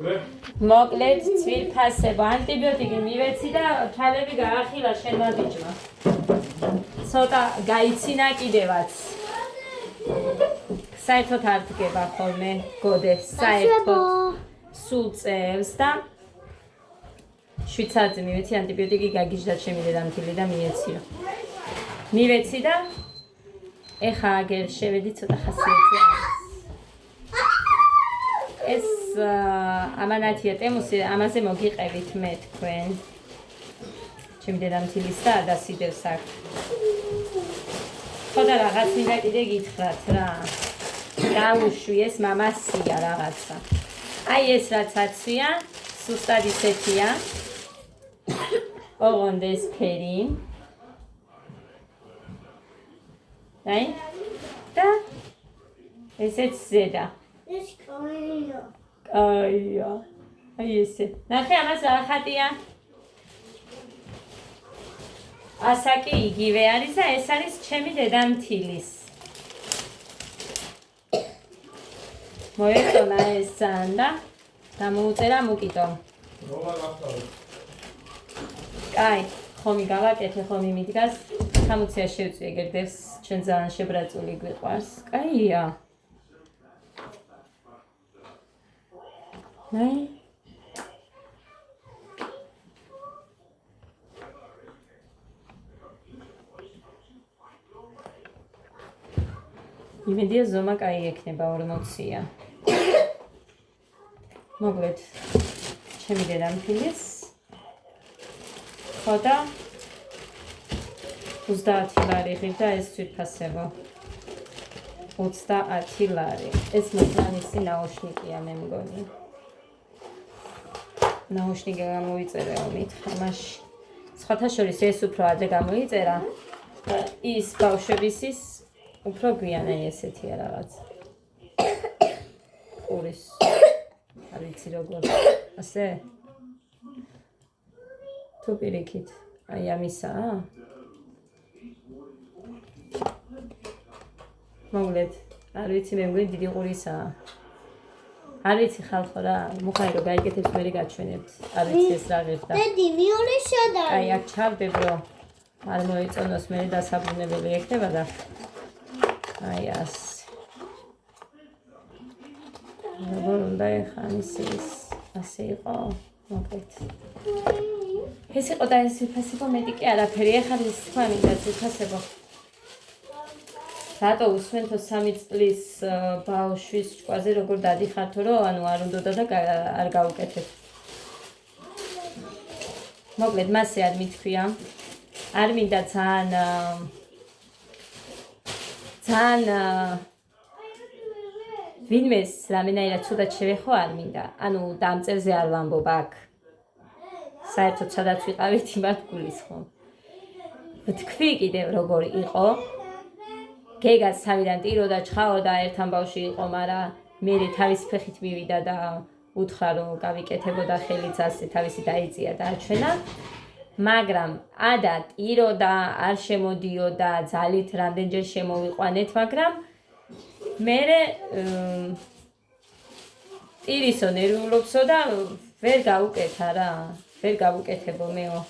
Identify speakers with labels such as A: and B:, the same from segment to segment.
A: მოკლედ ძვირფასება ანტიბიოტიკი მივეცი და თვალები გაახილა შენმა ბიჭმა. ცოტა გაიცინა კიდევაც. საერთოდ არ დგება ხოლმე გოდეს, საერთოდ სულ წელს და 7 საათზე მივეცი ანტიბიოტიკი გაგიჟდა ჩემი დედამთილი და მიეციო. მივეცი და ეხა აგერ შევედი ცოტა ხასიათზე არის. ეს ამანათია ტემუსი, ამაზე მოგიყევით მე თქვენ. ჩემი დედამთილის და ადასიდევს აქ. ხოდა რაღაც მინდა კიდე გითხრათ რა. დაუშვი ეს მამასია რაღაცა. აი ეს რაც აცვია, სუსტად ისეთია. ოღონდ ეს ფერი. აი და ესეც ზედა. ეს კაია. კაია. აი ესე. ნახე ამას რა ხატია? ასაკი იგივე არის და ეს არის ჩემი დედამთილის. მოეწონა ეს ძალიან და დამოუწერა მოკიტო. კაი, ხომი გავაკეთე, ხომი მიდგას. 60-ია შევწვიე გერდებს, ჩვენ ძალიან შებრაწული გვიყვარს. კაია. აი. იმედია ზომა კაი ექნება 40-ია. მოკლედ, ჩემი დედამთილის ხოდა 30 ლარი ღირდა ეს ძვირფასება. 30 ლარი. ეს მოწანისი ნაუშნიკია მე მგონი. ნაუშნიკი გამოიწერა მითხრა მაშინ. სხვათა შორის ეს უფრო ადრე გამოიწერა. ის ბავშვების ის უფრო გვიანა ესეთია რაღაც. ყურის. არ ვიცი როგორ. ასე? თუ პირიქით. აი ამისაა? მოკლედ, არ ვიცი მე მგონი დიდი ყურისაა. არ ვიცი ხალხო რა, მუხარი რომ გაიგეთებს მე გაჩვენებთ. არ ვიცი ეს რა ღირდა.
B: დედი, მეორე შედარი.
A: აი აქ ჩავდებ რომ არ მოეწონოს მე დასაბრუნებელი ექნება და აი ასე. როგორ უნდა ეხა ის ასე იყო, მოკლედ. ეს იყო და ეს ძვირფასება მეტი კი არაფერი, ეხლა ის თქვა მინდა ძვირფასება. რატო უსმენთო 3 წლის ბავშვის ჭკვაზე როგორ დადიხართო რომ ანუ არ უნდა და არ გაუკეთებ. მოკლედ მასე არ მithქვია. არ მინდა ძალიან ვინმეს რამენაირად ცუდად შევეხო არ მინდა. ანუ დამწერზე არ ვამბობ აქ. საერთოდ სადაც ვიყავით იმათ გულისხმობ. ვთქვი კიდევ როგორ იყო. გეგაც თავიდან ტიროდა, ჩხაოდა, ერთთან ბავშვი იყო, მაგრამ მე თავის ფეხით მივიდა და უთხრა რომ გავიკეთებოდა ხელიც ასე თავისი დაიწია და აჩვენა. მაგრამ ადა ტიროდა, არ შემოდიოდა, ძალით რამდენჯერ შემოვიყვანეთ, მაგრამ მე ტირისო ნერვიულობსო და ვერ გავუკეთა რა, ვერ გავუკეთებო მეო.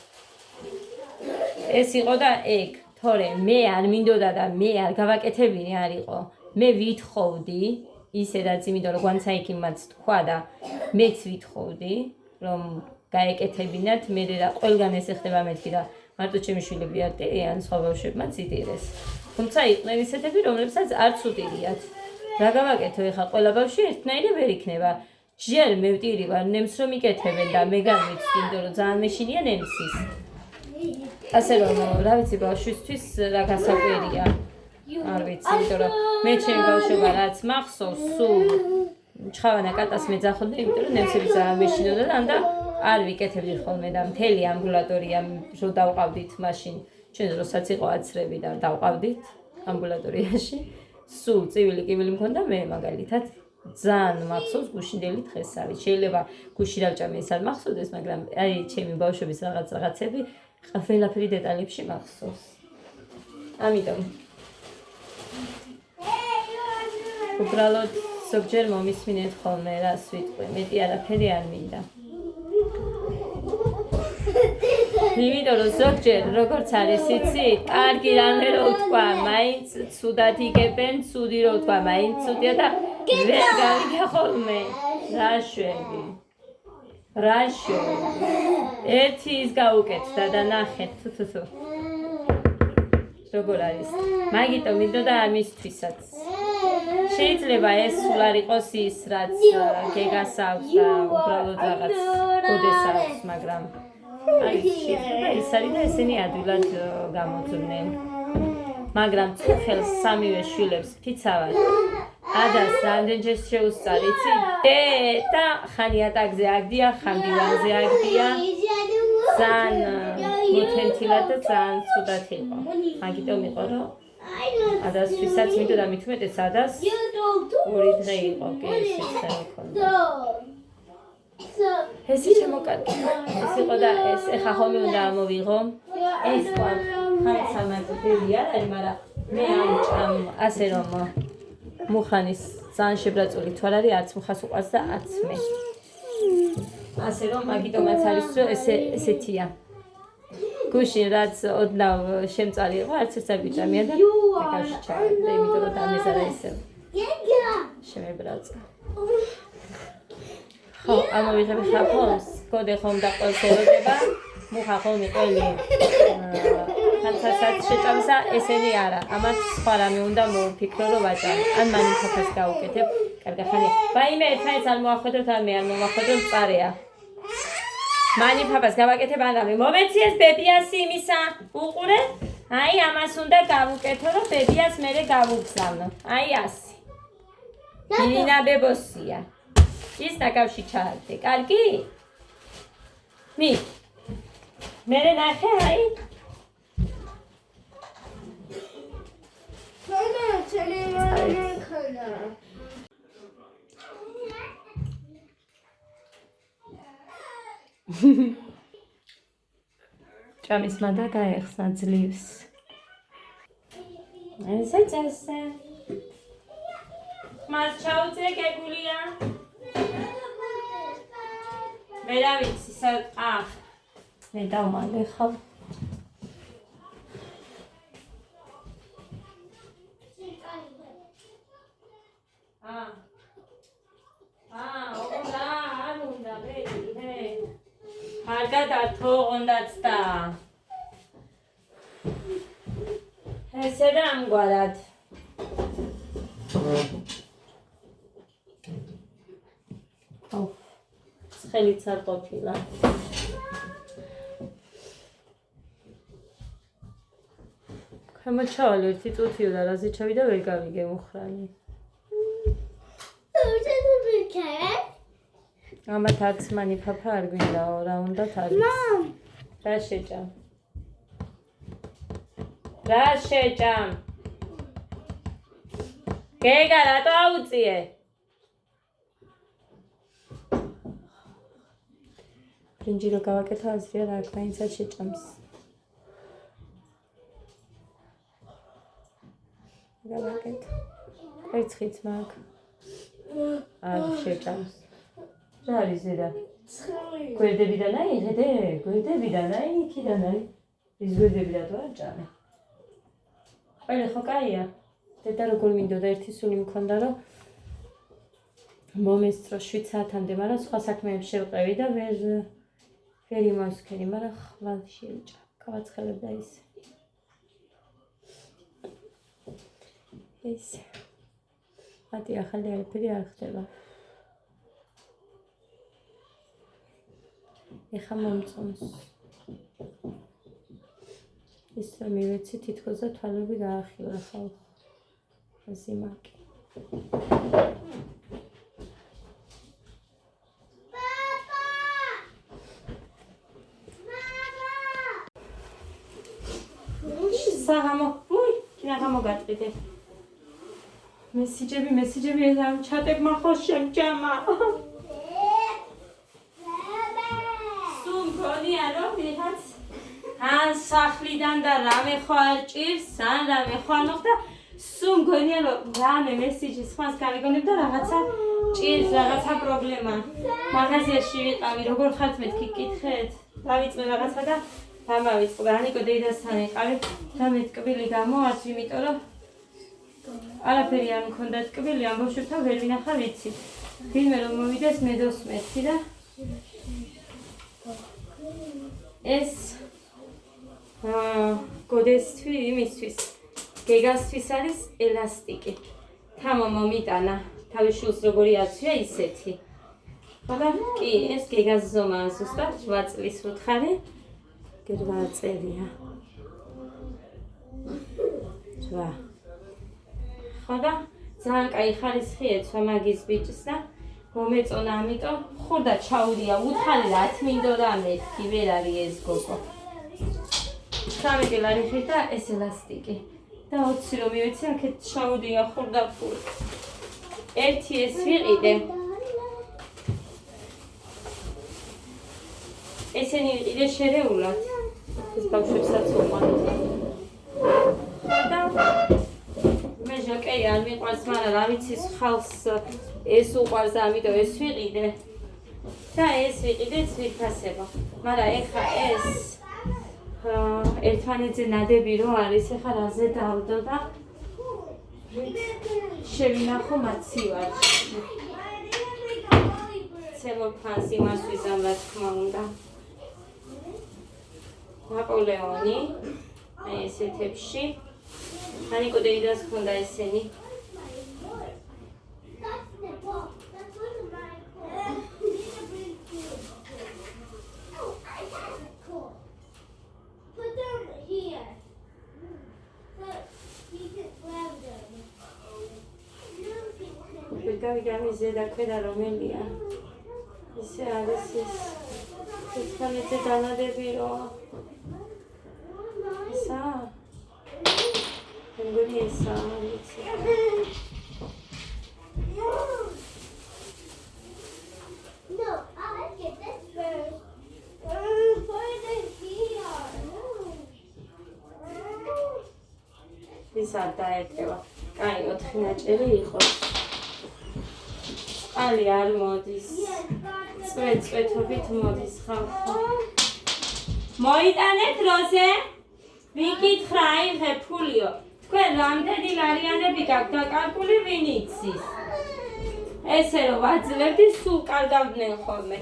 A: ეს იყო და ეგ თორე მე არ მინდოდა და მე არ გავაკეთებინე არ იყო. მე ვითხოვდი, ისედაც იმიტომ რომ გვანცაიქიმაც თქვა და მეც ვითხოვდი, რომ გაეკეთებინათ, მე და ყველგან ეს ეხება მეთქი და მარტო ჩემი შვილები არ ტირიან, სხვა ბავშვებმაც იტირეს. თუმცა იყვნენ ისეთები, რომლებსაც არც უტირიათ. რა გავაკეთო ეხა ყველა ბავშვი ერთნაირი ვერ იქნება. ჯერ მე ვტირი ვარ, ნემს რომ იკეთებენ და მე გამიცდი, იმიტომ რომ ძალიან მეშინია ნემსის. ასე რომ რა ვიცი ბავშვისთვის რა გასაკვირია. არ ვიცი, იმიტომ რომ მე ჩემი ბავშვობა რაც მახსოვს, სულ ჩხავანა კატას მეძახოდა, იმიტომ რომ ნემსები ძალიან მეშინოდა და არ ვიკეთებდი ხოლმე და მთელი ამბულატორია რო დავყავდით მაშინ, ჩვენ როსაც იყო აცრები და დავყავდით ამბულატორიაში, სულ წივილი კივილი მქონდა მე მაგალითად ძალიან მახსოვს გუშინდელი დღესავით. შეიძლება გუში რავჭამი ის არ მახსოვდეს, მაგრამ აი ჩემი ბავშვების რაღაცები ყველაფერი დეტალებში მახსოვს. ამიტომ უბრალოდ ზოგჯერ მომისმინეთ ხოლმე რას ვიტყვი, მეტი არაფერი არ მინდა. იმიტომ რომ ზოგჯერ როგორც არის იცი, კარგი რამე რო ვთქვა, მაინც ცუდად იგებენ, ცუდი რო ვთქვა, მაინც ცუდია და ვერ გავიგე ხოლმე. რა შვები? რა შვები? ერთი ის გაუკეთდა და ნახეთ, თუ. როგორ არის? მაგიტომ მინდოდა ამისთვისაც. შეიძლება ეს სულ არ იყოს ის, რაც გეგას აქვს და უბრალოდ რაღაც კოდეს აქვს, მაგრამ ის არის და ესენი ადვილად გამოძვნენ. მაგრამ წუხელს სამივე შვილებს ფიცავად ადას რამდენჯერ შეუსწარ, იცი? და ხან იატაკზე აგდია, ხან დივანზე აგდია. ძალიან მოთენთილად და ძალიან ცუდად იყო. მაგიტომ იყო, რომ ადასთვისაც მინდოდა მით უმეტეს ადას 2 დღე იყო კი ისე მქონდა. ეს შემოკარგი. ეს იყო და ეს ეხა ხოლმე უნდა ამოვიღო. ეს ყვა ხანსამაძილი არ არის, მაგრამ მე ამ ასე რომ მუხანის ძალიან შებრაწული თვალ არის, არც მუხას უყვარს და არც მე. ასე რომ მაგიტომაც არის რომ ესეთია. გუშინ რაც ოდნავ შემწარი იყო, არც ეს არ გიჭამია და ეკაში ჩავედი, იმიტომ რომ დამეზარა ისევ. შემებრაწყა. ხო, ამოვიღებ ხაფონს, კოდე ხომ და ყველს ეროდება, მუხა ხომ ყველი ხანცასაც შეჭამსა, ესენი არა. ამას სხვა რამე უნდა მოვფიქრო, რომ ვაჭამე. ან მანი ხაფას გავუკეთებ, კარგი ხანია. ვაიმე, ერთმანეთს არ მოახვედროთ, ან მე არ მომახვედროთ, წარეა. მანი ფაფას გავაკეთებ ან რამე. მომეციეს ბებიას იმისა, უყურე? აი, ამას უნდა გავუკეთო, რომ ბებიას მერე გავუგზავნო. აი ასე. ირინა ბებოსია. ის ნაკავში ჩაარდე, კარგი? მი. მერე ნახე, აი. ჭამის მადა გაეხსნა ძლივს. ესე. მას ჩაუწე გეგულია. მე რა ვიცი, მე დავმალე ხავ. არ უნდა, ბედი, კარგად არ თოღონდაც და ესე და ამგვარად. ხელიც არ ყოფილა. გამოჩავალ ერთი წუთიო და რაზე ჩავიდა ვერ გავიგე მუხრანი. ამათ არც მანი ფაფა არ გვინდაო, რა უნდათ არის. რა შეჭამ? რა შეჭამ? გეგა რატო აუწიე? ბრინჯი რო გავაკეთო აზრია რა აქვს, მაინცაც შეჭამს. გავაკეთე. ერთხით მაგ. არ შეჭამს. რა არის ზედა? გვერდებიდან აიღე, გვერდებიდან აი, იქიდან არის. ის გვერდებიდან თუ არ ჭამე. ყველი ხო კაია? დედა როგორ მინდოდა ერთი სული მქონდა, რომ მომესწრო 7 საათამდე, მაგრამ სხვა საქმეებს შევყევი და ვერ იმოსქენი, მაგრამ ხვალ შეიჭა. გავაცხელებდა ისე. ისე. მათი ახალი არაფერი არ ხდება. ეხა მომწონს. ის რომ მივეცი თითქოს და თვალები გაახილა ხალხ. ზიმაკი. საღამო, კინა გამოგატყიდე. მესიჯები ეს ამ ჩატებმა ხო შემჭამა. სულ მგონია რომ ვიღაც ან სახლიდან და რამე ხო არ ჭირს, ან რამე ხო არ მოხდა, სულ მგონია რომ რამე მესიჯი სხვას გავიგონებ და რაღაცა ჭირს, რაღაცა პრობლემა. მაღაზიაში ვიყავი, როგორ ხართ მეთქი გკითხეთ. დავიწყე რაღაცა და დამავიწყდა. ანიკო დედასთან იყავი და მე ტკბილი გამოართ, იმიტომ რომ არაფერი არ მქონდა ტკბილი, ამ ბავშვებთან ვერ ვინახა ვიცით. ვინმე რომ მოვიდეს მე დოსმեցი და ეს გოდესთვის იმისთვის გეგასთვის არის ელასტიკი. თამო მომიტანა თავის შულს როგორი აცვია ისეთი. ხოდა კი ეს გეგას ზომაა ზუსტად 8 წლის უთხარი. 8 წელია. 8. ხოდა ძალიან კაი ხარისხი ეცვა მაგის ბიჭს და მომეწონა, ამიტომ ხურდა ჩაუდია უთხარი რა მინდოდა მეთქი, ვერ არის ეს გოგო. 13 ლარი ხირდა ეს ელასტიკი. და 20 რომ მივეცი, აქეთ ჩაუდია ხურდა ფული. ერთი ეს ვიყიდე. ესენი ვიყიდე შერეულად. ეს ბავშვებსაც უყვართ. და მე ჟაკეი არ მიყვარს, მაგრამ რა ვიცი ხალხს ეს უყვარს, ამიტომ ეს ვიყიდე. და ეს ვიყიდე ძვირფასება. მაგრამ ეხა ეს ერთმანეთზე ნადები რო არის, ეხა რაზე დავდო და შევინახო მაცივარში. ცემოფანს იმას ვიზამ, რა თქმა უნდა. ნაპოლეონი, აი ესეთებში. ანიკო დედას ჰქონდა ესენი. გავიგამი ზედა ქვედა რომელია. ისე არის ეს. ერთმანეთზე დანადები რო. ისა. მგონი ისა ვიცი. No, I'll get this first. Put it here. ისა დაეთევა. კაი 4 ნაჭერი იყოს. ali არ მოდის. წვეთობით მოდის ხალხო. მოიტანეთ როზე? ვიკითხა აიღე ფულიო. თქვენ რამდენი ლარიანები გაქვთ დაკარგული ვინ იცის? ესე რომ ვაძლევდი სულ კარგავდნენ ხოლმე.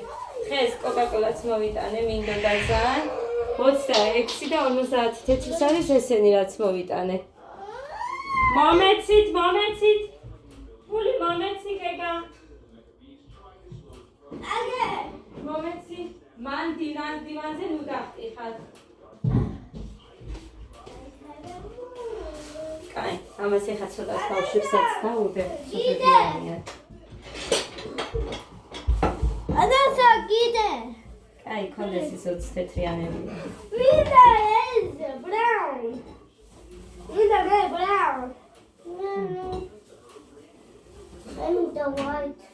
A: დღეს კოკაკოლაც მოვიტანე მინდოდა ძალიან. 26 და 50 თეთრს არის ესენი რაც მოვიტანე. მომეცით. ფული მომეცი გეგა. მომეცი, მან დივანზე ნუ დახტიხარ. კაი, ამას ეხა ცოტას ბავშვებსაც დავუდე, სოფებიანია.
B: ადასა კიდე.
A: კაი, კონდეს ის 20 თეთრიანები.
B: ვიდა ეს brown. ვიდა მე brown. I'm the white.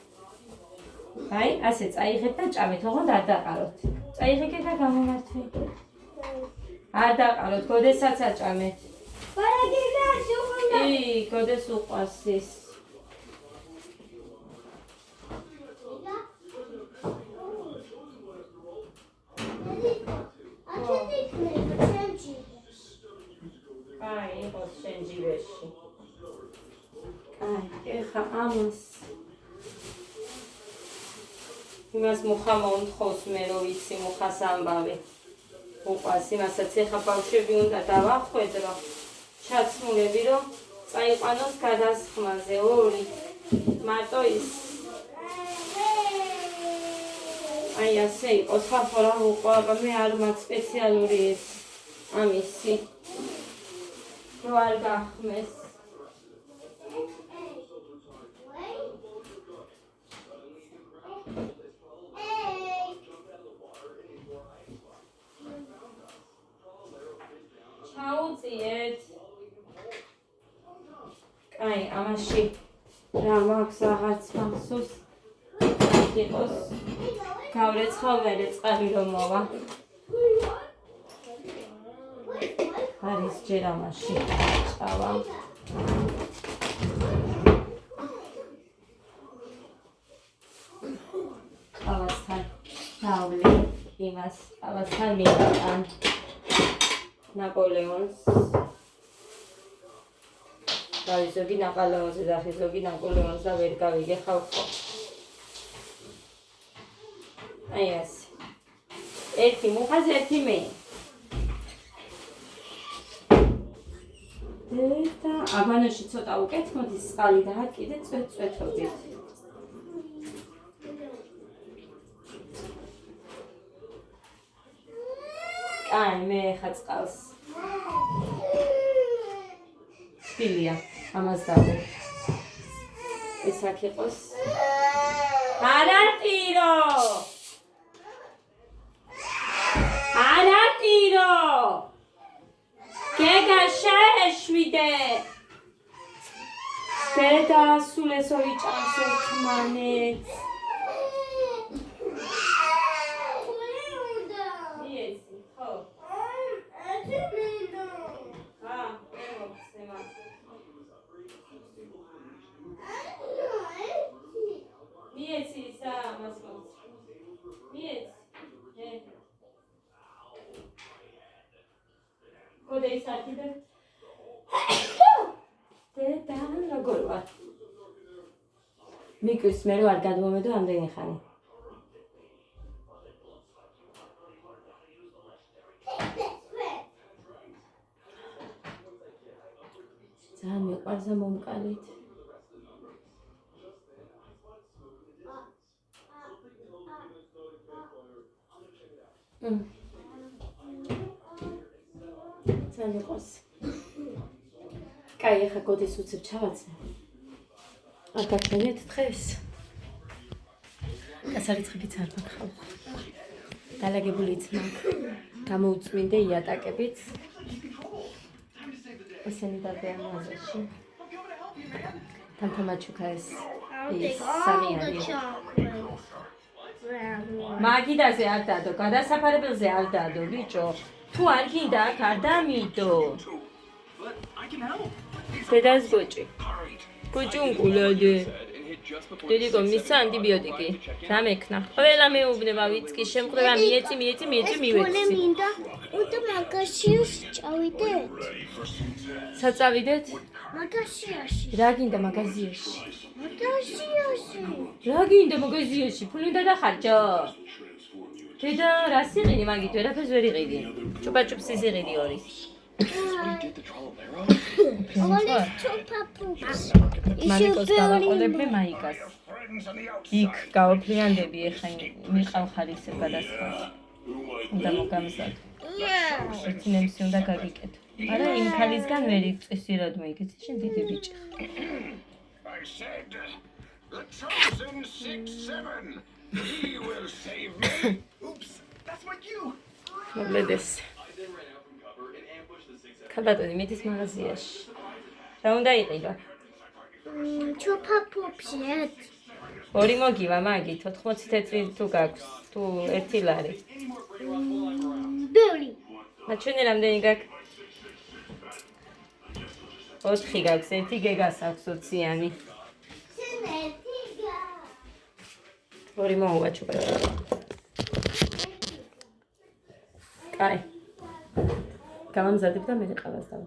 A: აი, ასე წაიღეთ და ჭამეთ, ოღონდ არ დაყაროთ. წაიღეთ და გამომართვი. არ დაყაროთ, გოდესაც აჭამეთ.
B: ბარაგინა შუღუნა.
A: კი, გოდეს უყვარს ის. აი, იყოს შენ ჯიბეში. აი, ეხა ამას იმას მუხა მომთხოვს მე რო ვიცი მუხას ამბავი. უყვარს იმასაც ეხა ბავშვები უნდა დავახვედრო. ჩაცმულები რომ წაიყვანოს გადასხმაზე 2. მარტო ის. აი ასე იყოს ხალხო რა უყვარდა მე არ მაქვს სპეციალური ეს ამისი. რო არ გახმეს. ჩაუწიეთ. კაი, ამაში რა მაქვს აღარც მახსოვს. იყოს. გავრეცხავ მერე წყალი რომ მოვა. არის ჯერ ამაში. წავა. დავლი იმას ავასთან მივატან ნაპოლეონს დავი ზოგი ნაპოლეონს და ზოგი ნაპოლეონს და ვერ გავიგე ხალხო აი ასე ერთი მუხას ერთი მე და აბანოში ცოტა უკეთ მოდის წყალი და კიდე წვეთობით აი მე ხა წყალს სპილია ამას დავე ეს აქ იყოს არარტირო გეგა შეეშვიდე დედა სულ ეს ორი ჭამს ერთმანეთს Kodei sakide. Deda როგორ ვარ? მიკვის მე რო არ გადმომედო ამდენი ხანი. ძალიან მიყვარს მომკალით. ძალიან იყოს. კაი, ახლა გოდის უცებ ჩავაცე. არ გაგჩვენეთ დღეს. გასარიცხებიც არ მაქხავ. დალაგებულიც მაქვს. გამოუწმინდე იატაკებით. ესენი დადიან მაზაში. თამთამაჩუკა ეს სამი არის. მაგიდაზე არ დადო, გადასაფარებელზე არ დადო, ბიჭო. თუ არ გინდა აქ არ დამიდო. დედას გოჭი. გოჭუნკულადე. დედიკო მისცა ანტიბიოტიკი. დამექნა. ყველა მეუბნება ვიწყი, შემყრება მიეწი მივეცი.
B: მინდა უნდა მაგაშიოს წავიდეთ.
A: საწავიდეთ?
B: მაგაშიაში.
A: რა გინდა მაგაზიაში?
B: მაგაშიაში.
A: რა გინდა მაგაზიაში? ფული უნდა დახარჯო. დედა რა სიყიდი მაგით ვერაფერს ვერ იყიდი. ჩუპაჩუპს ისიყიდი ორი.
B: ოლის ჩუპაპუპს.
A: მანიკოს გავაყოლებლე მაიკას. იქ გავაფრიანდები ეხა მიყავ ხარისე გადასხას. უნდა მოგამზადო. ერთი ნემსი უნდა გაგიკეთო. არა იმ ქალისგან ვერ იწესი როდმე იგეცი შენ დიდი ბიჭი.
C: I said, the chosen 6-7. He will save me. Oops, that's my cue.
A: მოგლედეს. ქალბატონი მიდის მაღაზიაში. რა უნდა იყიდო?
B: ჩუპაპუპს ერთ.
A: ორი მოგივა მაგით 80 თეთრი თუ გაქვს თუ 1 ლარი.
B: ბევრი.
A: მაჩვენე რამდენი გაქვს? 4 გაქვს, 1 გეგას აქვს 20-იანი.
B: შენ ერთი გა.
A: ორი მოუვაჩუპა. კაი. გამამზადებ და მე ყავას დავ.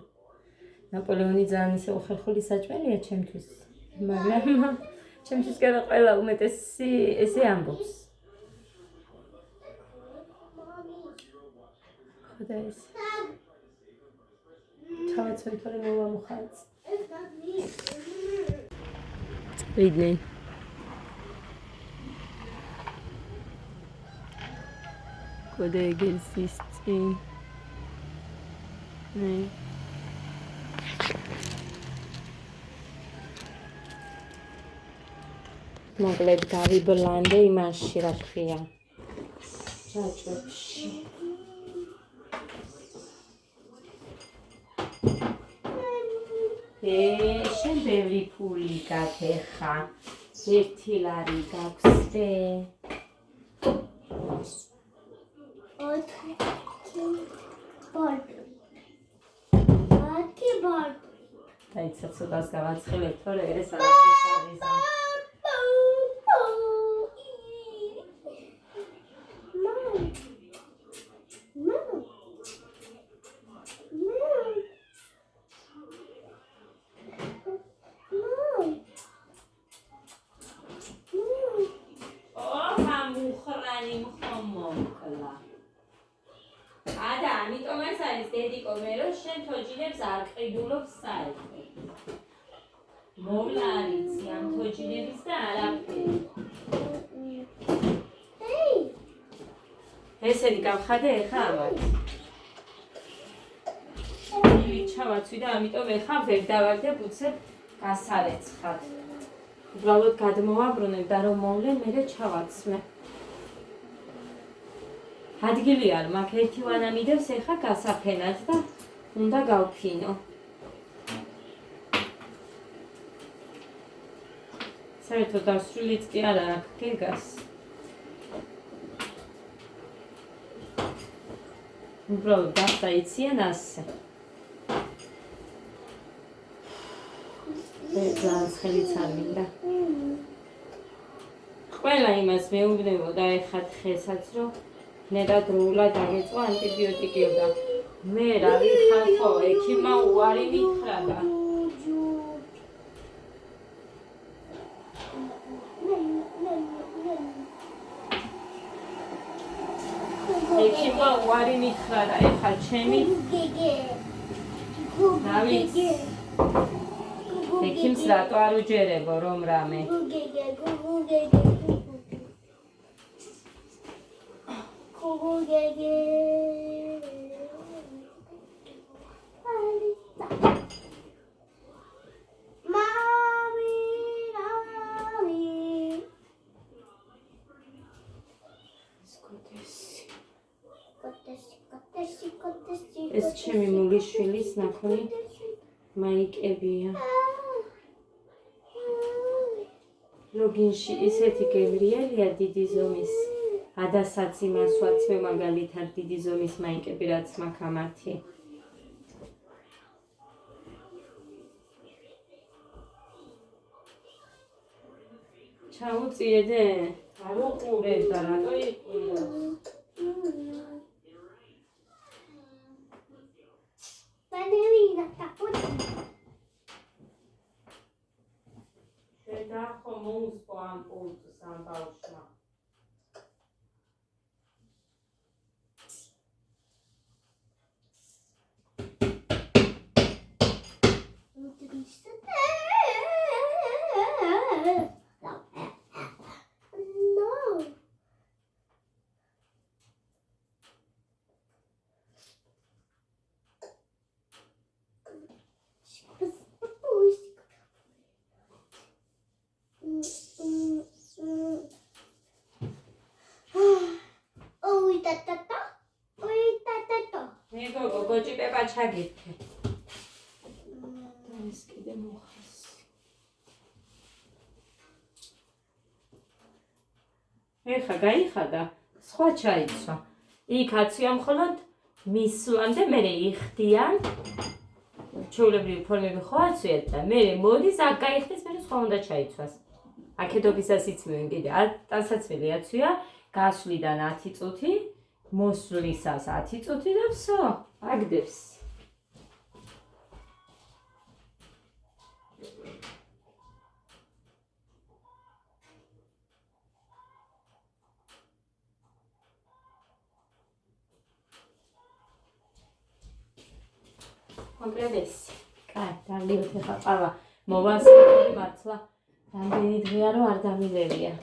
A: ნაპოლეონი ძალიან ისე უხერხული საჭმელია ჩემთვის. მაგრამ ჩემთვის კი არა ყველა უმეტესი ესე ამბობს. ხოდა ეს. თავაცვი თორე მოვამხაც. ვიდნე. ხოდა ეგერსისტი. ნე. მოკლედ გავიბლანდე იმაში რა ხია. ჩაჭებში. შენ ბევრი ფული გაქეხა. 1 ლარი გაქვს დე.
B: 4 ბორტი.
A: დაიცა ცოტას გავაცხელებ, თორე ეს არაფერს არის. არის დედიკო მე რომ შენ თოჯინებს არ ყიდულობს საერთოდ. მოვლა არიცი ამ თოჯინების და არაფერი. ესენი გავხადე ეხა ამათ. ჩავაცვი და ამიტომ ეხა ვერ დავაგდებ უცებ გასარეცხად. უბრალოდ გადმოვაბრუნებ და რომ მოვლენ მერე ჩავაცმე. ადგილი არ მაქვს ერთი ვანა მიდევს ეხა გასაფენად და უნდა გავფინო. საერთოდ დასრულიც კი არა აქვს გეგას. უბრალოდ დასაიციან ასე. ძალიან ხელიც არ მინდა. ყველა იმას მეუბნებოდა ეხა დღესაც რომ ნედადროულად დაგეწვა ანტიბიოტიკები და მე რა ვიხარ ხო ექიმმა უარი მითხრა და ექიმმა უარი მითხრა და ეხა ჩემი რა ვიცი ექიმს რატო არ უჯერებო რომ რამე ეს ჩემი მოგიშვილის ნახონი მაიკებია. ლოგინში ისეთი გემრიელია დიდი ზომის. ადასაც იმას ვაცმე მაგალითად დიდი ზომის მაიკები რაც მაქვს ამათი. ჩაუწიედე? არ უყურებ და რატო იყურებს? შედახო მოუსპო ამ პულტს ამ ბავშვმა. მეგო გოჭიპება ჩაგირთე. ეს კიდე მოხას. ეხა გაიხადა, სხვა ჩაიცვა. იქ აცვია მხოლოდ მისვლამდე მერე იხდიან. ჩვეულებრივი ფორმები ხო აცვიათ და მერე მოდის აქ გაიხდეს მერე სხვა უნდა ჩაიცვას. აქედობისას იცმევენ კიდე ტანსაცმელი აცვია გასვლიდან 10 წუთი, მოსვლისას 10 წუთი და всё, აგდებს. კონკრეტეს. კაი, დავლიოთ ახლა ყავა. მოვასწრებდი მართლა. რამდენი დღეა რომ არ დამილევია.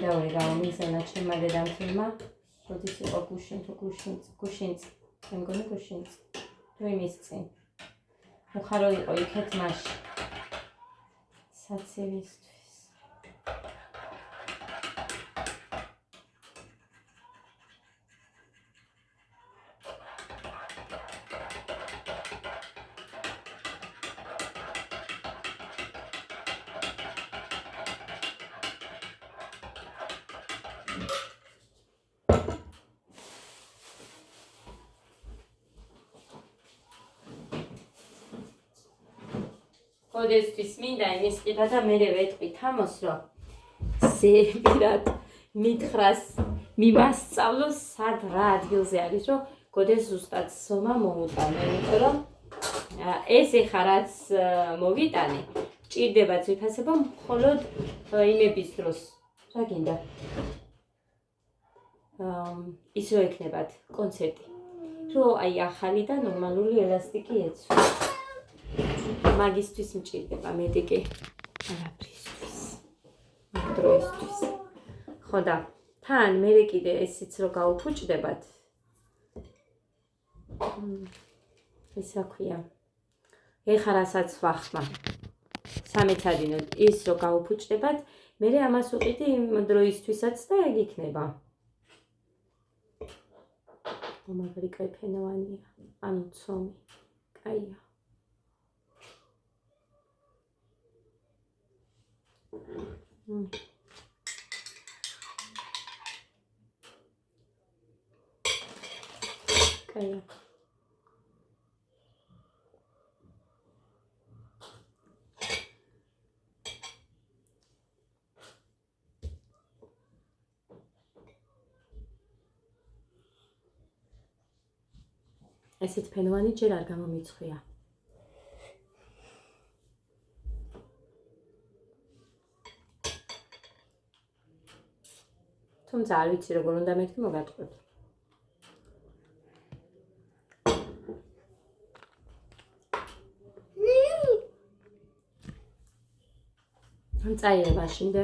A: დავე გამიზანა ჩემმა დედამთილმა. როდის იყო გუშინც. მე მგონი გუშინც. თუ იმის წინ. უხარო იყო იქეთ მაშინ. საცივისთვის. Odestis მინდა იმის ყიდა და მერე ვეთყვი თამოს რომ ზეპირად მითხრას მიმასწავლოს სად რა ადგილზე არის რომ გოდეს ზუსტად სომა მოუტანე იმიტომ რომ ეს ეხა რაც მოვიტანე, ჭირდება ძვირფასება მხოლოდ იმების დროს. რა გინდა? ის რო ეკნებათ კონცერტი. რო აი ახალი და ნორმალური ელასტიკი ეცვა. მაგისთვის მჭირდება მეტი კი არაფრისთვის. დროისთვის. ხო და თან მე კიდე ესიც რო გაუფუჭდებათ. ისა ქვია. ეხა რასაც ვახმა. სამეცადინოდ ის რო გაუფუჭდებათ, მე ამას უყიდი იმ დროისთვისაც და ეგ იქნება. მაგარი კაი ფენოვანია. ანუ ცომი. კაია. კაია. ესეთ ფენოვანი ჯერ არ გამომიცხვია. თუმცა არ ვიცი როგორ უნდა მეთქი მოგატყუებთ. წაიღე მაშინდე.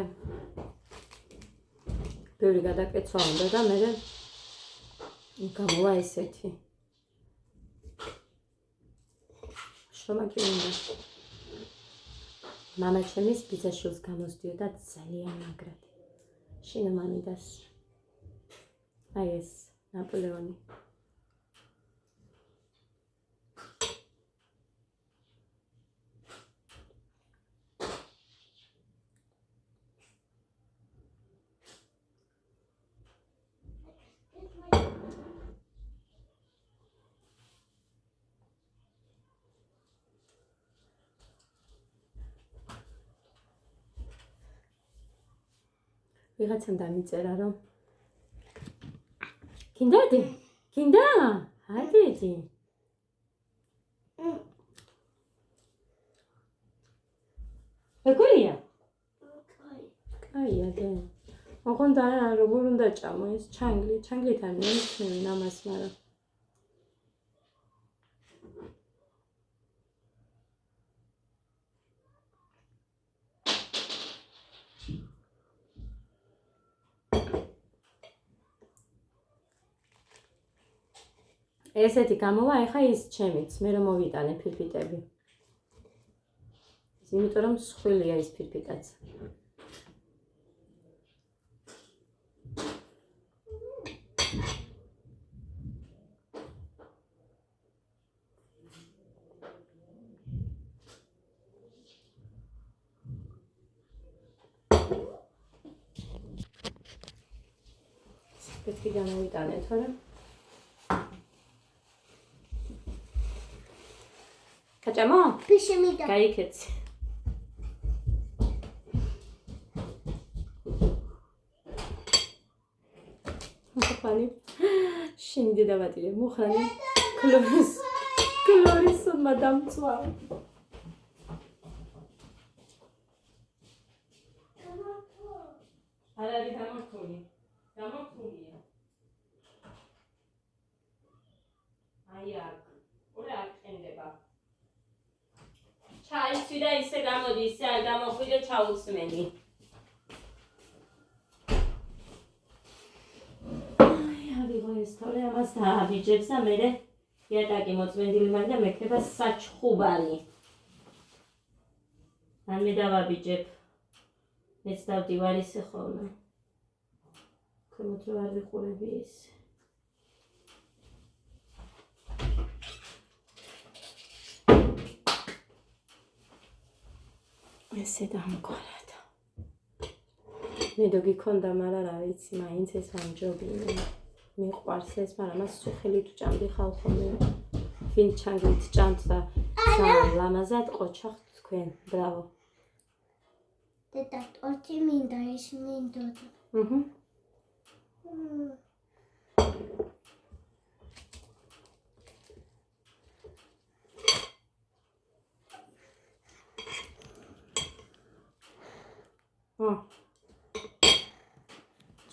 A: ბევრი გადაკეცვა უნდა და მე გამოვა ესეთი. შრომაკი უნდა. მამა ჩემის ბიძაშვილს გამოსდიოდა ძალიან მაგრად. შინომანიდას. აი ეს ნაპოლეონი. ვიღაცამ დამიწერა რომ გინდადი? გინდა? აიდი. როგორია? კაია და. ოღონდ როგორ უნდა ჭამო ეს ჩანგლიდან მეცნევენ ამას, მაგრამ ესეთი გამოვა ეხა ის ჩემიც, მე რომ მოვიტანე ფირფიტები. იმიტომ რომ სხვილია ის ფირფიტაც. პეთქი გამოვიტანე, თორემ Kaçamo?
B: Pişimida.
A: Kayıkets. Mukhani. Şimdi de batire. Mukhani. Kloris madam tswa. Ara bir tamam kuni. Tamam kuni. Ayak. Ora endeba. ჩაიცვი და ისე გამოდი, ისე არ გამოხვი და ჩაუცმენი. აი, ავიღო ეს თორე ამას დააბიჯებს და მერე იატაკი მოწმენდილი მაქვს და მექნება საჩხუბარი. ან მე დავაბიჯებ. მეც დავდივარ ისე ხოლმე. ქვემოთ რო არ ვიყურები ისე. ესე დამკვირვად. მე დო გიქონდა, მაგრამ რა ვიცი, მაინც ეს ამჯობინე. მიყვარს ეს, მაგრამ მას სუხილით ვჭამდი ხალხომე. ვინ ჩანგლით ჭამთ და ლამაზად ყოჩახთ თქვენ. ბრავო.
B: დედა, თორთი მინდა ის მინდოდა.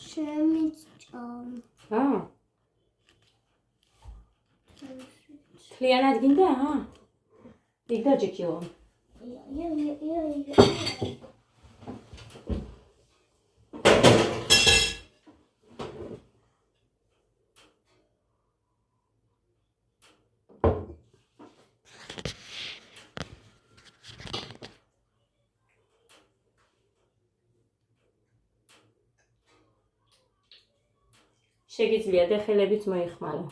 B: შემიწა.
A: თლიანად გინდა? იქ დაჯექიო. შეგიძლია დეხელებით მოიხმარო.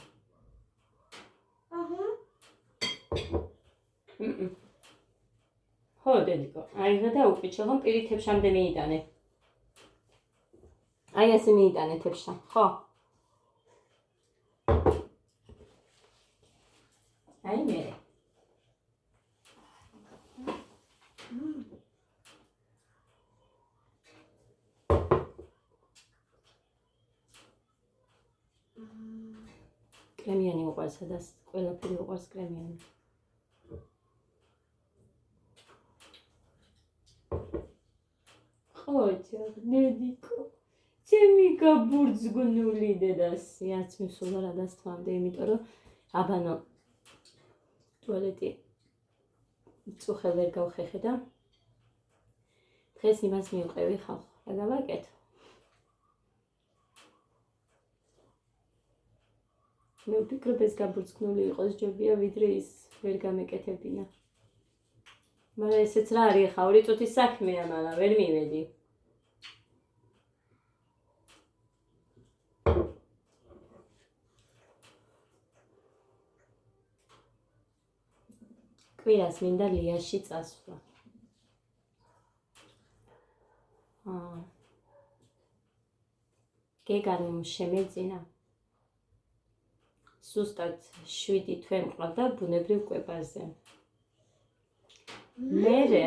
A: ხო, დედიკო, აიღე და უკრიჩო, რომ პირი თებშამდე მიიტანე. აი ასე მიიტანე თებშა, ხო? აი მერე. კრემიანი უყვარს, სადაც ყველაფერი უყვარს კრემიანი. ხოჭა, დედიკო, ჩემი გაბურძგნული დედასი, არც მისულა რა დასთვამდე, იმიტომ რომ აბანო ტუალეტი წუხელ ვერ გავხეხე და დღეს იმას მივყევი ხალხო, რა გავაკეთო? მე ვფიქრობ ეს გაბურძგნული იყოს ჯობია, ვიდრე ის ვერ გამეკეთებინა. მაგრამ ესეც რა არის ხა, 2 წუთის საქმეა, მაგრამ ვერ მივედი. კვირას მინდა ლიაში წასვლა. გეგარიმ შემეძინა. ზუსტად 7 თვე მყავდა ბუნებრივ კვებაზე. მერე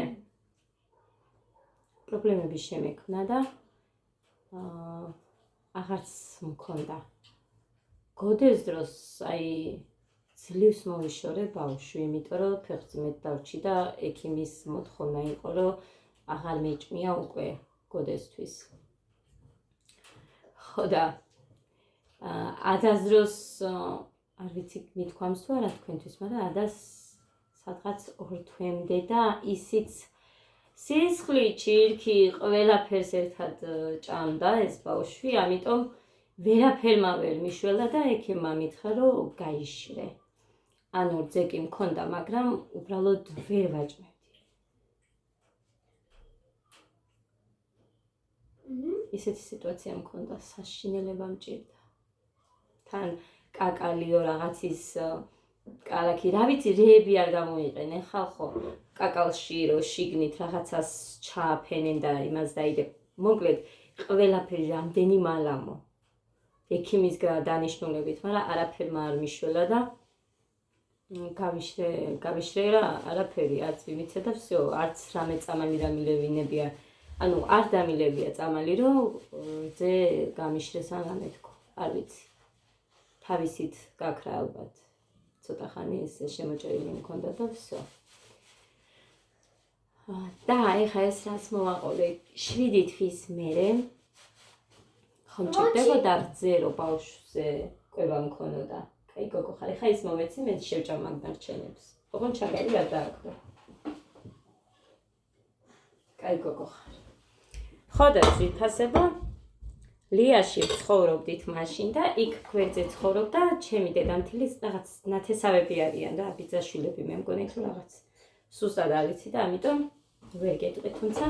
A: პრობლემები შემექმნა და აღარც მქონდა. გოდეს დროს აი ძლივს მოვიშორე ბავშვი, იმიტომ რომ ფეხწმეთ დავრჩი და ექიმის მოთხოვნა იყო, რომ აღარ მეჭმია უკვე გოდესთვის. ხო და ადას არ ვიცი მithქვამს თუ არა თქვენთვის, მაგრამ ადას სადღაც 2 თვემდე და ისიც სისხლი, ჩირქი, ყველაფერს ერთად ჭამდა ეს ბავშვი, ამიტომ ვერაფერმა ვერ მიშველა და ექიმმა მითხრა, რომ გაიშრე. ანუ ძეკი მქონდა, მაგრამ უბრალოდ ვერ ვაჭმევდი. ისეთი სიტუაცია მქონდა, საშინელება მჭირდა. თან კაკალიო რაღაცის კალაკი, რა ვიცი, რეები არ გამოიყენე ხალხო, კაკალში რომ შიგნით რაღაცას ჩააფენენ და იმას დაიდე. მოკლედ, ყველაფერი რამდენი მალამო. ექიმის დანიშნულებით, მაგრამ არაფერმა არ მიშველა და გავიშრე რა, არაფერი, არც ვიმიცე და всё, არც რამე წამალი და მილევინებია. ანუ არ დამილებია წამალი, რომ ზე გამიშრეს ან რამე თქო, არ ვიცი. თავისით გაქრა ალბათ. ცოტა ხანი ეს შემოჭრილი მქონდა და всё. და ეხა ეს რაც მოვაყოლე 7 თვის მერე ხომ ჭირდებოდა რძერო ბავშვზე კვება მქონოდა. კაი გოგო ხარ, ეხა ის მომეცი, მე შევჭამ მაგ დარჩენებს. ოღონდ ჩაგერი არ დააკვდა. კაი გოგო ხარ. ხო და ძვირფასება ლიაში ცხოვრობდით მაშინ და იქ გვერდზე ცხოვრობდა ჩემი დედამთილის რაღაც ნათესავები არიან და ბიძაშვილები მე მგონი თუ რაღაც სუსტად არ ვიცი და ამიტომ ვერ გეტყვი, თუმცა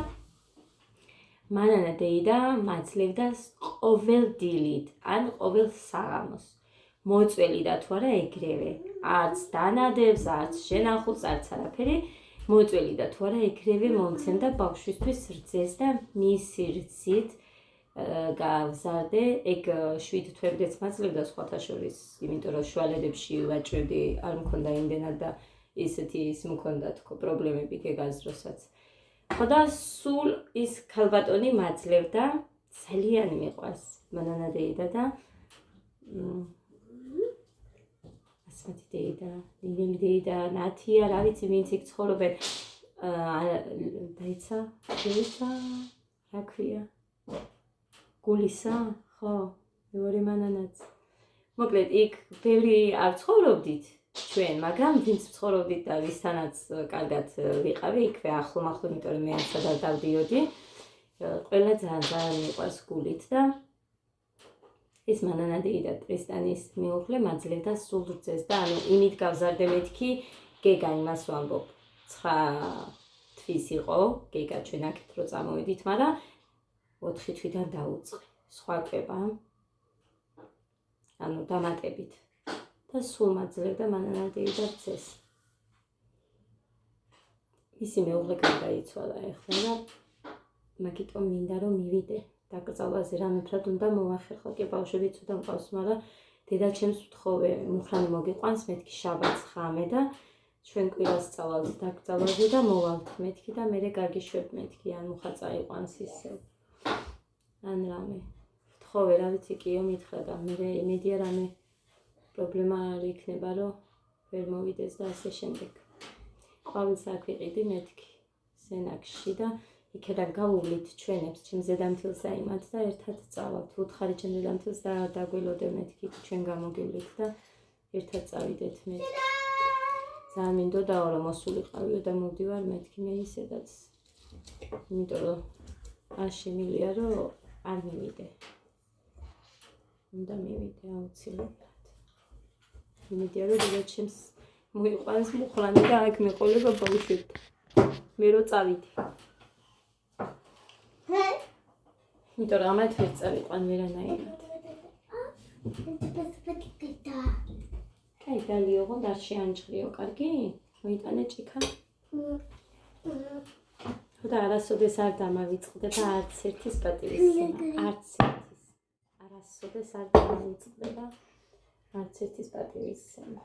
A: მანანა დეიდა მაძლევდა ყოველ დილით ან ყოველ საღამოს. მოწველი და თუ არა ეგრევე. არც დანადებს, არც შენახულს, არც არაფერი. მოწველი და თუ არა ეგრევე მომცემდა ბავშვისთვის რძეს და მისი რძით გავზარდე, ეგ 7 თვემდეც მაძლევდა სხვათა შორის, იმიტომ რომ შუალედებში ვაჭრევდი, არ მქონდა იმდენად და ისეთი ის მქონდა თქო პრობლემები გეგას დროსაც. ხო და სულ ის ქალბატონი მაძლევდა, ძალიან მიყვარს მანანა დეიდა და ასმათი დეიდა, ნინელი დეიდა, ნათია, რა ვიცი ვინც იქ ცხოვრობენ, დაიცა რა ქვია? გულისა? ხო, მეორე მანანაც. მოკლედ, იქ ბევრი არ ცხოვრობდით ჩვენ, მაგრამ ვინც ცხოვრობდით და ვისთანაც კარგად ვიყავი, იქვე ახლო-ახლო, იმიტომ რომ მე სადაც დავდიოდი, ყველა ძალიან მიყვარს გულით და ეს მანანადი და ტრისტანის მეუღლე მაძლევდა სულ რძეს და ანუ იმით გავზარდე მეთქი, გეგა იმას ვამბობ. 9 თვის იყო, გეგა ჩვენ აქეთ რო წამოვიდით, მაგრამ 4 თვიდან დაუწყე. სხვა კვება. ანუ დამატებით. და სულ მაძლევდა მანანადი და რძეს. ისი მეუღლე გარდაიცვალა ეხლა და მაგიტომ მინდა რომ მივიდე. დაკრძალვაზე რამეფრად უნდა მოვახერხო, კი ბავშვები ცოტა მყავს, მაგრამ დედაჩემს ვთხოვე, მუხრანი მოგიყვანს მეთქი შაბათს ღამე და ჩვენ კვირას წავალთ დაკრძალვაზე და მოვალთ მეთქი და მერე გაგიშვებ მეთქი, ან მუხა წაიყვანს ისევ. ან რამე. ვთხოვე, რა ვიცი, კიო მითხრა და მერე იმედია რამე პრობლემა არ იქნება, რომ ვერ მოვიდეს და ასე შემდეგ. ყვავილს აქ ვიყიდი მეთქი სენაკში და იქიდან გავუვლით ჩვენებს, ჩემ ზედამთილს აიმათ და ერთად წავალთ. ვუთხარი ჩემ ზედამთილს და დაგველოდე მეთქი, ჩვენ გამოგივლით და ერთად წავიდეთ მეთქი. ძალიან მინდოდაო რომ მოსულიყავიო და მოვდივარ მეთქი მე ისედაც. იმიტომ რომ არ შემილია რომ არ მივიდე. უნდა მივიდე აუცილებლად. იმედია რომ დედაჩემს მოიყვანს მუხრანი და აქ მეყოლება ბავშვები. მე რო წავიდი. იმიტომ რომ ამათ ვერ წავიყვან ვერანაირად. აი დალიოღო და შეანჭრიო, კარგი? მოიტანე ჭიქა. და არასოდეს არ დამავიწყდება არც ერთის პატივისცემა, არც ერთის. არასოდეს არ დამავიწყდება არც ერთის პატივისცემა.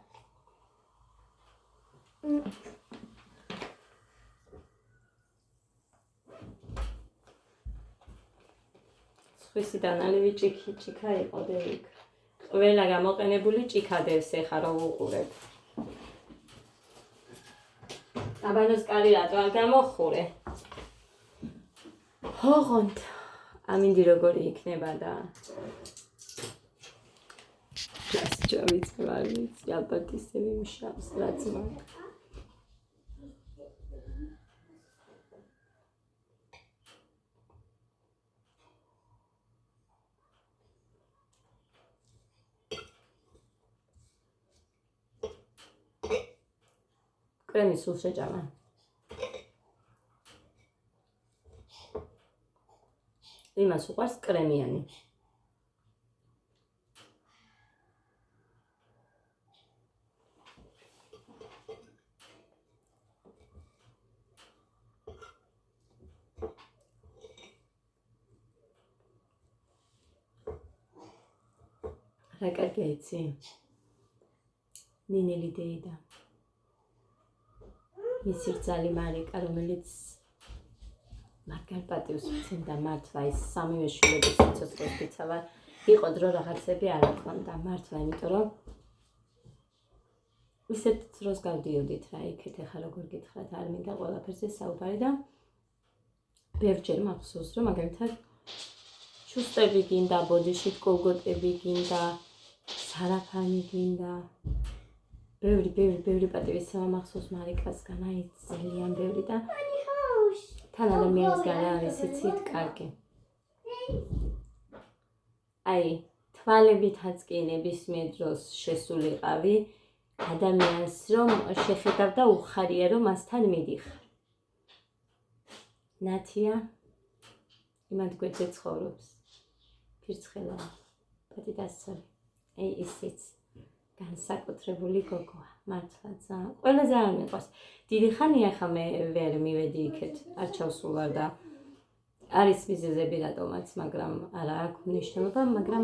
A: სხვისიდან ალევი ჭიქა იყო და იქ. ყველა გამოყენებული ჭიქადევს ეხა რომ უყურებ. აბანოს კარი რატო არ გამოხურე? ოღონდ ამინდი როგორი იქნება და ჯავიც ვარიც ალბათ ისე მიმშავს რაც მაქვს. კრემი სულ შეჭამა. იმას უყვარს კრემიანი. რა კარგია იცი? ნინელი დეიდა. მისი რძალი მარიკა, რომელიც მაგარ პატივს ვცემდა მართლა ის სამივე შვილების სიცოცხლეს ვიცავარ. იყო დრო რაღაცები არ მქონდა მართლა, იმიტომ რომ ისეთ დროს გავდიოდით რა იქეთ, ეხლა როგორ გითხრათ, არ მინდა ყველაფერზე საუბარი და ბევრჯერ მახსოვს, რომ მაგალითად შუსტები გინდა, ბოდიშით კოლგოტები გინდა, სარაფანი გინდა. ბევრი პატივისცემა მახსოვს მარიკასგან, აი ძალიან ბევრი და თან ადამიანისგან არის იცით კარგი. აი თვალებითაც კი ნებისმიერ დროს შესულიყავი ადამიანს რომ შეხედავ და უხარია რომ მასთან მიდიხარ. ნათია იმად გვერდზე ცხოვრობს. ფირცხელა პატიდასწორი. აი ისიც განსაკუთრებული გოგოა, მართლა ძალიან. ყველა ძალიან მიყვარს. დიდი ხანია ხა მე ვერ მივედი იქეთ, არ ჩავსულარ და არის მიზეზები რატომაც, მაგრამ არა აქვს მნიშვნელობა, მაგრამ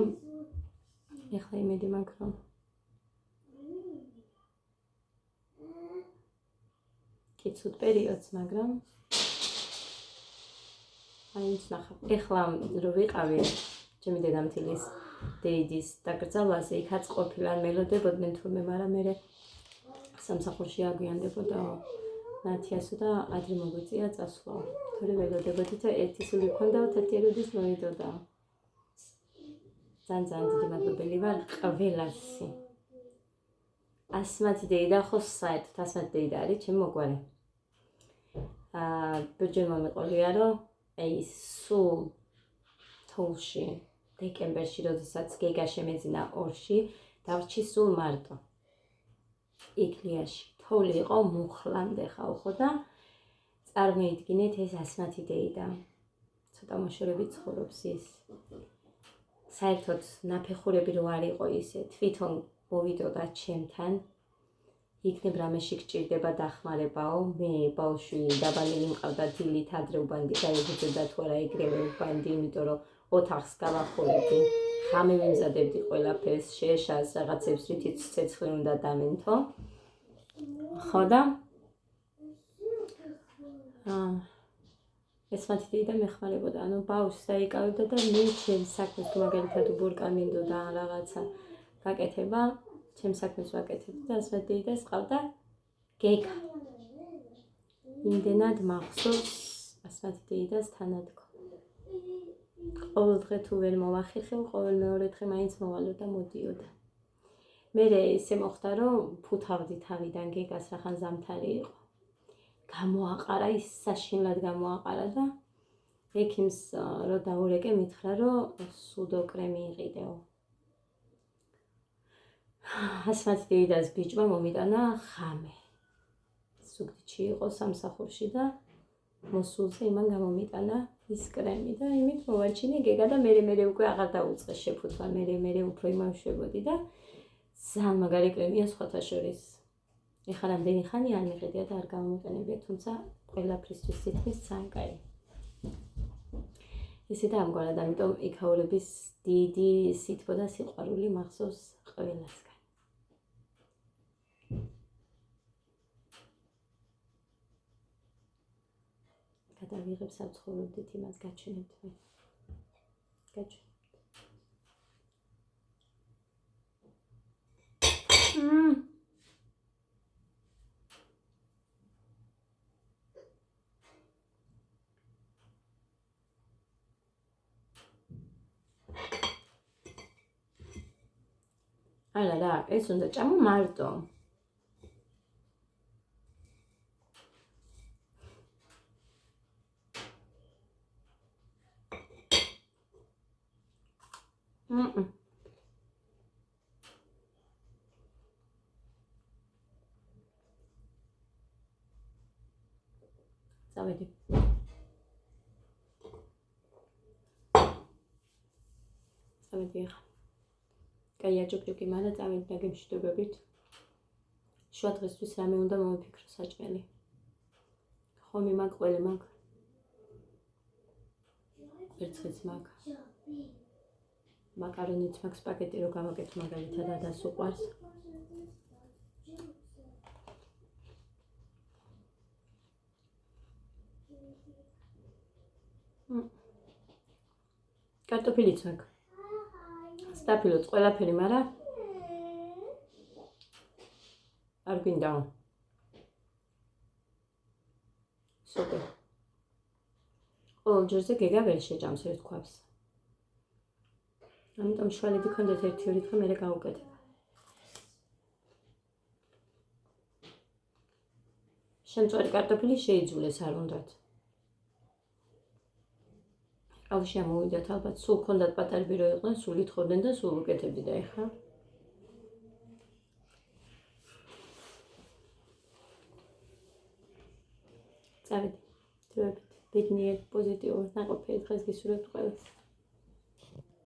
A: ეხლა იმედი მაქვს რომ კიცუთ პერიოდს, მაგრამ აიც ნახავ. ეხლა რო ვიყავი ჩემი დედამთილის დეიდის დაკრძალვაზე, იქაც ყოფილან მელოდებოდნენ თურმე, მაგრამ მე სამსახურში აგვიანდებოდა ნათიასო და ადრე მოგვიწია წასვლა. თორე ველოდებოდი და ერთი სული გქონდაო, ერთი როდის მოვიდოდა. ძალიან დიდი მადლობელი ვარ ყველასი. ასმათი დეიდა ხო საერთოდ ასმათი დეიდა არის ჩემი მოგვარი. ბიჭი მომიყოლია რომ აი სულ თოვლში დეკემბერში როდესაც გეგა შემეძინა 2-ში დავრჩი სულ მარტო. იკლიაში თოვლი იყო მუხლამდე ხალხო და წარმოიდგინეთ ეს ასმათი დეიდა. ცოტა მოშორებით ცხოვრობს ის. საერთოდ ნაფეხურები რო არ იყო ისე თვითონ მოვიდოდა ჩემთან. იქნებ რამეში გჭირდება დახმარებაო, მე ბავშვი დაბალილი მყავდა დილით ადრე უბანდი გაიგრძელდა თუ არა ეგრევე უბანდი, იმიტომ რომ ოთახს გავახურებდი, ხამე ვიმზადებდი ყველაფერს, შეეშას რაღაცებს რითიც ცეცხლი უნდა დამენთო. ხო და ეს მათი დეიდა მეხმარებოდა, ანუ ბავშვს დაიკავებდა და მე ჩემს საქმეს თუ მაგალითად უბორკა მინდოდა რაღაცა გაკეთება, ჩემს საქმეს ვაკეთებდი და ასმათი დეიდას ყავდა გეგა. იმდენად მახსოვს ასმათი დეიდას თანადგო. ყოველ დღე თუ ვერ მოვახერხევ, ყოველ მეორე დღე მაინც მოვალო და მოდიოდა. მე ესე მოხდა რომ ფუთავდი თავიდან გეგას რახან ზამთარი იყო. გამოაყარა ის საშინლად გამოაყარა და ექიმს რო დაურეკე მითხრა რომ სუდო კრემი იყიდეო. ასმათი დეიდას ბიჭმა მომიტანა ხამე. სუგდიდში იყო სამსახურში და მოსულზე იმან გამომიტანა ის კრემი და იმით მოვაჩინე გეგა და მე უკვე აღარ დაუწყე შეფუთვა, მე უფრო იმავშვებოდი და ძალიან მაგარი კრემია სხვათა შორის. ეხლა რამდენი ხანი არ მიყიდია და არ გამომიყენებია, თუმცა ყველაფრისთვის თითქმის ძალიან კაი. ესე და ამგვარად, ამიტომ იქაურების დიდი სითბო და სიყვარული მახსოვს ყველასგან. გადავიღებ საცხოვრებდით იმას გაჩვენებთ მე. გაჩვენებთ. არა რა, ეს უნდა ჭამო მარტო. წავედი. წავედი ახლა. კაი აჯობჭოკი, მაგრამ წავედი დაგემშვიდობებით. შუა დღესთვის რამე უნდა მომიფიქრო საჭმელი. ხომი მაგ, ყველი მაგ. ერცხიც მაგ. მაკარონიც მაგ, სპაგეტი რო გავაკეთო მაგალითად ადას უყვარს. კარტოფილიც მაგ. სტაფილოც ყველაფერი, მაგრამ არ გვინდა. სუპერ. ყოველ ჯერზე გეგა ვერ შეჭამს ერთ ქვაბს. ამიტომ შუალედი ქონდეთ 1-2 დღე მერე გავუკეთებ. შემწვარი კარტოფილი შეიძულეს არ უნდათ. ყავში ამოვიდათ ალბათ, სულ ქონდათ პატარები რო იყვნენ, სულ ითხოვდნენ და სულ უკეთებდი და ეხლა წავედი. დროებით, ბედნიერ, პოზიტიურ, ნაყოფიერ დღეს გისურვებთ ყველას.